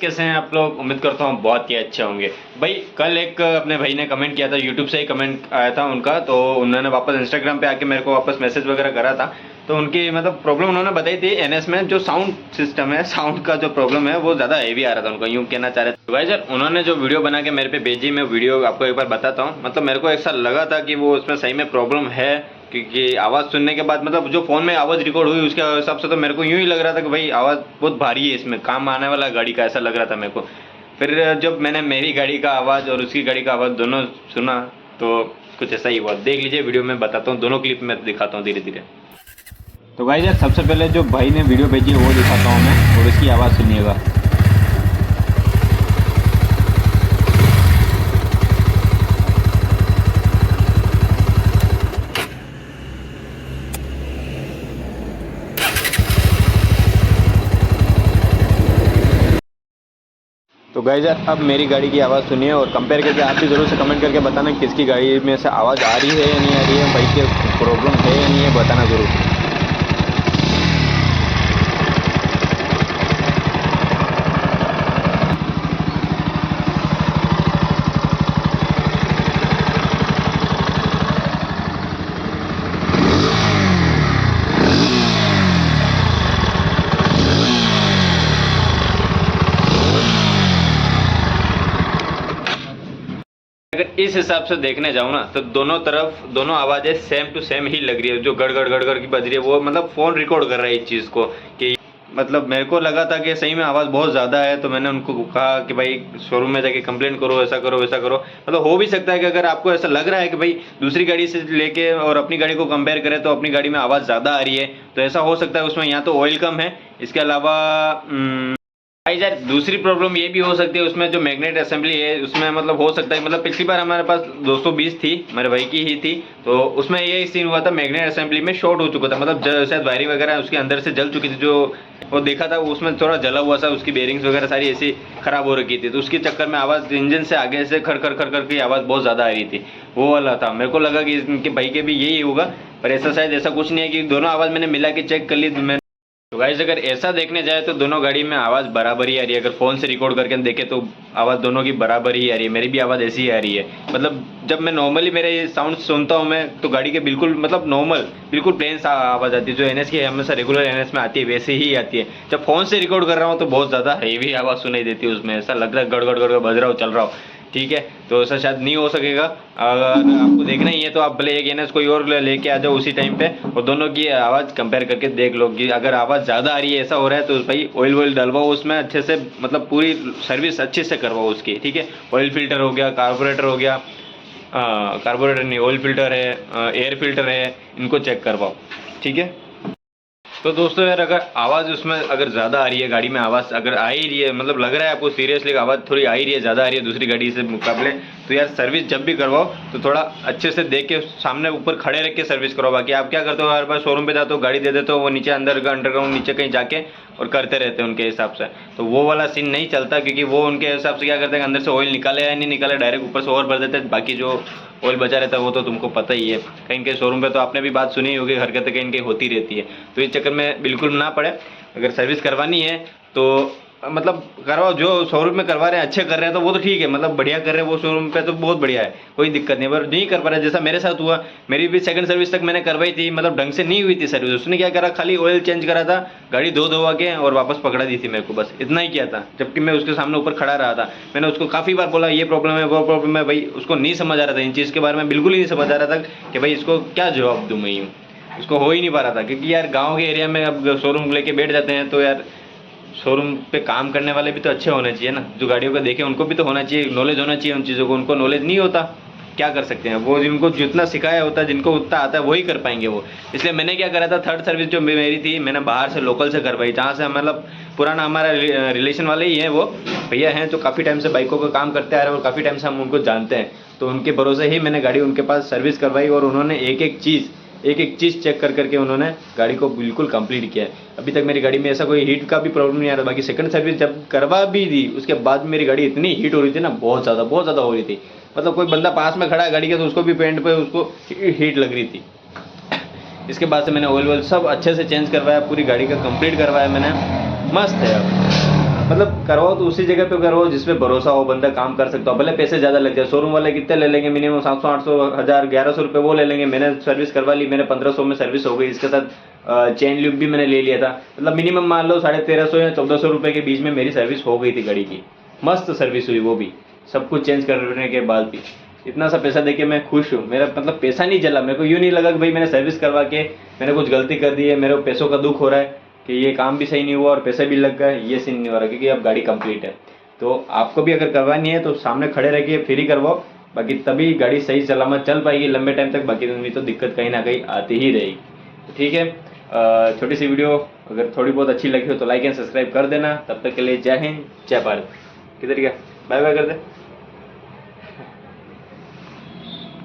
कैसे हैं आप लोग। उम्मीद करता हूँ बहुत ही अच्छे होंगे। भाई कल एक अपने भाई ने कमेंट किया था, यूट्यूब से ही कमेंट आया था उनका, तो उन्होंने वापस इंस्टाग्राम पे आके मेरे को वापस मैसेज वगैरह करा था। तो उनकी मतलब प्रॉब्लम उन्होंने बताई थी, एनएस में जो साउंड सिस्टम है, साउंड का जो प्रॉब्लम है वो ज़्यादा हेवी आ रहा था उनको, यूँ कहना चाह रहे थे। तो भाई सर उन्होंने जो वीडियो बना के मेरे पे भेजी, मैं वीडियो आपको एक बार बताता हूँ। मतलब मेरे को ऐसा लगा था कि वो उसमें सही में प्रॉब्लम है, क्योंकि आवाज़ सुनने के बाद मतलब जो फ़ोन में आवाज़ रिकॉर्ड हुई उसके हिसाब से तो मेरे को यूँ ही लग रहा था कि भाई आवाज़ बहुत भारी है, इसमें काम आने वाला गाड़ी का, ऐसा लग रहा था मेरे को। फिर जब मैंने मेरी गाड़ी का आवाज़ और उसकी गाड़ी का आवाज़ दोनों सुना तो कुछ ऐसा ही हुआ। देख लीजिए वीडियो में बताता हूँ, दोनों क्लिप में दिखाता हूँ धीरे धीरे। तो भाई यार सबसे पहले जो भाई ने वीडियो भेजी है वो दिखाता हूँ मैं, और इसकी आवाज़ सुनिएगा। तो गाइस यार अब मेरी गाड़ी की आवाज़ सुनिए और कंपेयर करके आप भी ज़रूर से कमेंट करके बताना किसकी गाड़ी में से आवाज़ आ रही है या नहीं आ रही है, भाई के प्रॉब्लम है या नहीं है, बताना ज़रूर। अगर इस हिसाब से देखने जाऊँ ना तो दोनों तरफ दोनों आवाज़ें सेम टू सेम ही लग रही है। जो गड़गड़ गड़गड़ की बज रही है वो मतलब फ़ोन रिकॉर्ड कर रहा है इस चीज़ को, कि मतलब मेरे को लगा था कि सही में आवाज़ बहुत ज़्यादा है। तो मैंने उनको कहा कि भाई शोरूम में जाके कंप्लेंट करो, ऐसा करो वैसा करो। मतलब हो भी सकता है कि अगर आपको ऐसा लग रहा है कि भाई दूसरी गाड़ी से लेके और अपनी गाड़ी को कंपेयर करें तो अपनी गाड़ी में आवाज़ ज़्यादा आ रही है, तो ऐसा हो सकता है उसमें या तो ऑयल कम है, इसके अलावा भाई यार दूसरी प्रॉब्लम ये भी हो सकती है उसमें जो मैग्नेट असेंबली है उसमें मतलब हो सकता है, मतलब पिछली बार हमारे पास 220 थी, मेरे भाई की ही थी, तो उसमें ये सीन हुआ था, मैग्नेट असेंबली में शॉर्ट हो चुका था। मतलब शायद वायरिंग वगैरह उसके अंदर से जल चुकी थी, जो वो देखा था उसमें थोड़ा जला हुआ सा, उसकी बेरिंग्स वगैरह सारी ऐसी खराब हो रखी थी, तो उसके चक्कर में आवाज़ इंजन से आगे से खड़ खड़ खड़ खड़ की आवाज़ बहुत ज़्यादा आ रही थी, वो वाला था। मेरे को लगा कि इनके भाई के भी यही होगा, पर ऐसा शायद ऐसा कुछ नहीं है, कि दोनों आवाज़ मैंने मिला के चेक कर ली। तो गाइस अगर ऐसा देखने जाए तो दोनों गाड़ी में आवाज़ बराबर ही आ रही है। अगर फ़ोन से रिकॉर्ड करके देखे तो आवाज़ दोनों की बराबर ही आ रही है, मेरी भी आवाज़ ऐसी ही आ रही है। मतलब जब मैं नॉर्मली मेरे ये साउंड सुनता हूँ मैं, तो गाड़ी के बिल्कुल मतलब नॉर्मल बिल्कुल प्लेन सा आवाज़ आती है, जो एनएस की हमेशा रेगुलर एनएस में आती है वैसे ही आती है। जब फ़ोन से रिकॉर्ड कर रहा हूँ तो बहुत ज़्यादा हेवी आवाज़ सुनाई देती है, उसमें ऐसा लग रहा है गड़गड़ गड़गड़ बज रहा हो, चल रहा हो। ठीक है, तो ऐसा शायद नहीं हो सकेगा। अगर आपको देखना ही है तो आप भले एक एनएस कोई और लेके आ जाओ उसी टाइम पे, और दोनों की आवाज़ कंपेयर करके देख लो कि अगर आवाज़ ज़्यादा आ रही है, ऐसा हो रहा है, तो भाई ऑयल वॉयल डलवाओ उसमें अच्छे से, मतलब पूरी सर्विस अच्छे से करवाओ उसकी। ठीक है, ऑयल फिल्टर हो गया, कार्बोरेटर हो गया, कार्बोरेटर नहीं ऑयल फिल्टर है, एयर फिल्टर है, इनको चेक करवाओ। ठीक है, तो दोस्तों यार अगर आवाज़ उसमें अगर ज़्यादा आ रही है, गाड़ी में आवाज़ अगर आ ही रही है, मतलब लग रहा है आपको सीरियसली आवाज़ थोड़ी आ ही रही है, ज़्यादा आ रही है दूसरी गाड़ी से मुकाबले, तो यार सर्विस जब भी करवाओ तो थोड़ा अच्छे से देख के सामने ऊपर खड़े रख के सर्विस करो। बाकी आप क्या करते हो, हर बार शोरूम पे जाते हो गाड़ी दे देते हो, वो नीचे अंडरग्राउंड नीचे कहीं जाके और करते रहते हैं उनके हिसाब से, तो वो वाला सीन नहीं चलता, क्योंकि वो उनके हिसाब से क्या करते हैं, अंदर से ऑयल निकाले या नहीं निकाले डायरेक्ट ऊपर से और भर देते हैं, बाकी जो ऑयल बचा रहता है वो तो तुमको पता ही है। कहीं के शोरूम पे तो आपने भी बात सुनी होगी, हरकतें कहीं कहीं होती रहती है, तो इस चक्कर में बिल्कुल ना पड़े। अगर सर्विस करवानी है तो मतलब करवाओ, जो शोरूम में करवा रहे हैं अच्छे कर रहे हैं तो वो तो ठीक है, मतलब बढ़िया कर रहे हैं वो शोरूम पे तो बहुत बढ़िया है, कोई दिक्कत नहीं। पर नहीं कर पा रहे, जैसा मेरे साथ हुआ, मेरी भी सेकंड सर्विस तक मैंने करवाई थी, मतलब ढंग से नहीं हुई थी सर्विस। उसने क्या करा, खाली ऑयल चेंज करा था, गाड़ी धो धोवा के और वापस पकड़ा दी थी मेरे को, बस इतना ही किया था, जबकि मैं उसके सामने ऊपर खड़ा रहा था। मैंने उसको काफ़ी बार बोला ये प्रॉब्लम है वो प्रॉब्लम है, भाई उसको नहीं समझ आ रहा था, इन चीज़ के बारे में बिल्कुल ही नहीं समझ आ रहा था कि भाई इसको क्या जवाब दूँ मैं यूँ, उसको हो ही नहीं पा रहा था। क्योंकि यार गाँव के एरिया में अब शोरूम लेके बैठ जाते हैं, तो यार शोरूम पे काम करने वाले भी तो अच्छे होने चाहिए ना, जो गाड़ियों को देखें उनको भी तो होना चाहिए, नॉलेज होना चाहिए उन चीज़ों को। उनको नॉलेज नहीं होता, क्या कर सकते हैं वो, जिनको जितना सिखाया होता है, जिनको उतना आता है वही कर पाएंगे वो। इसलिए मैंने क्या करा था, थर्ड सर्विस जो मेरी थी मैंने बाहर से लोकल से करवाई, जहाँ से मतलब पुराना हमारा रिलेशन वाले ही हैं, वो भैया हैं जो काफ़ी टाइम से बाइकों का काम करते आ रहे हैं और काफ़ी टाइम से हम उनको जानते हैं, तो उनके भरोसे ही मैंने गाड़ी उनके पास सर्विस करवाई, और उन्होंने एक एक चीज़ चेक कर करके उन्होंने गाड़ी को बिल्कुल कंप्लीट किया है। अभी तक मेरी गाड़ी में ऐसा कोई हीट का भी प्रॉब्लम नहीं आ रहा। बाकी सेकंड सर्विस जब करवा भी दी उसके बाद मेरी गाड़ी इतनी हीट हो रही थी ना, बहुत ज़्यादा हो रही थी, मतलब कोई बंदा पास में खड़ा है गाड़ी के तो उसको भी पेंट पे उसको हीट लग रही थी। इसके बाद से मैंने ऑयल सब अच्छे से चेंज करवाया, पूरी गाड़ी का कंप्लीट करवाया मैंने, मस्त है अब। मतलब करवाओ तो उसी जगह पे करवाओ जिसपे भरोसा हो, बंदा काम कर सकता हो, भले पैसे ज़्यादा लग जाए। शोरूम वाले कितने ले लेंगे, मिनिमम 700 800 1000 1100 रुपये वो ले लेंगे। मैंने सर्विस करवा ली, मेरे 1500 में सर्विस हो गई, इसके साथ चेन लूप भी मैंने ले लिया था। मतलब मिनिमम मान लो 1350 या 1400 रुपये के बीच में मेरी सर्विस हो गई थी गाड़ी की। मस्त सर्विस हुई वो भी, सब कुछ चेंज करने के बाद भी। इतना सा पैसा देके मैं खुश हूँ, मेरा मतलब पैसा नहीं जला, मेरे को यूँ नहीं लगा कि भाई मैंने सर्विस करवा के मैंने कुछ गलती कर दी है, मेरे को पैसों का दुख हो रहा है कि ये काम भी सही नहीं हुआ और पैसे भी लग गए, ये सीन नहीं हो रहा, क्योंकि अब गाड़ी कंप्लीट है। तो आपको भी अगर करवानी है तो सामने खड़े रह के फ्री करवाओ, बाकी तभी गाड़ी सही सलामत चल पाएगी लंबे टाइम तक, बाकी नहीं तो दिक्कत कहीं ना कहीं आती ही रहेगी। तो ठीक है, छोटी सी वीडियो अगर थोड़ी बहुत अच्छी लगी हो तो लाइक एंड सब्सक्राइब कर देना। तब तक के लिए जय हिंद जय भारत। किधर गया, बाय बाय कर दे।